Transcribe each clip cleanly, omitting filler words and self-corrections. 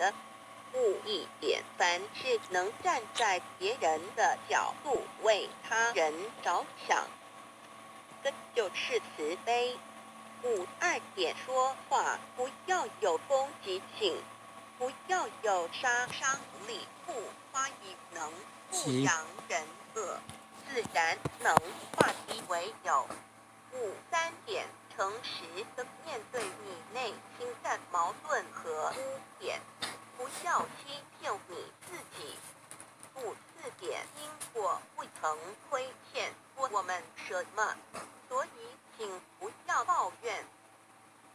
的。5一点，凡是能站在别人的角度为他人着想，这就是慈悲。5.2点，说话不要有攻击性，不要有杀伤力，不夸于能，不扬人恶，自然能化敌为友。5.3点，诚实地面对你内心的矛盾和污点，不要欺骗你自己。5.4点，因果不曾亏欠过我们什么，所以请不要抱怨。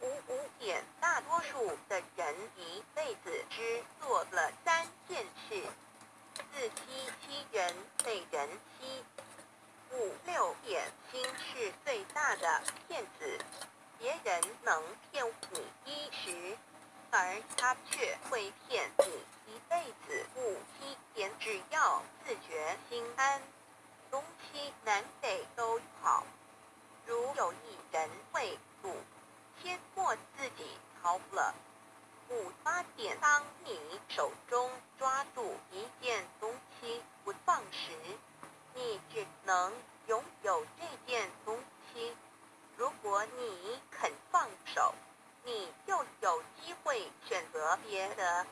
5.5点，大多数的人一辈子只做了3件事：自欺欺人，被人欺。5.6点，心是最大的骗子，别人能骗你一时，而他却会骗你一辈子。5.7点，只要自觉心安，东西南北都好。如有一人会赌，切莫自己逃了。5.8点，当你手中抓住一件东西不放时，你只能拥有这件东西。如果你肯放手，你就有机会选择别的。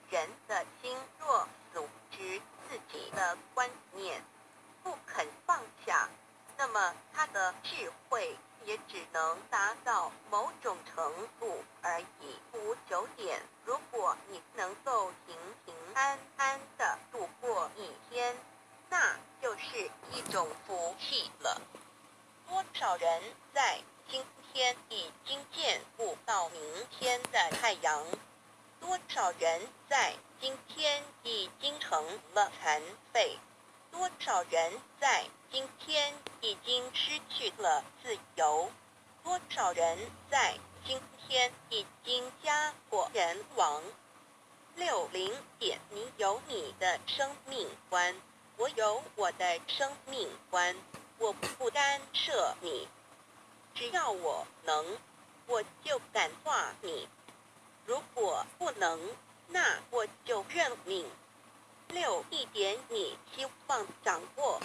人的心若组织自己的观念，不肯放下，那么他的智慧也只能达到某种程度而已。5.9点，如果你能够平平安安地度过一天，那就是一种福气了。多少人在今天已经见不到明天的太阳？多少人在今天已经成了残废？多少人在今天已经失去了自由？多少人在今天已经家破人亡？60点，你有你的生命观，我有我的生命观，我不干涉你。只要我能，我就感化你；如果不能，那我就认命。61点，你希望掌握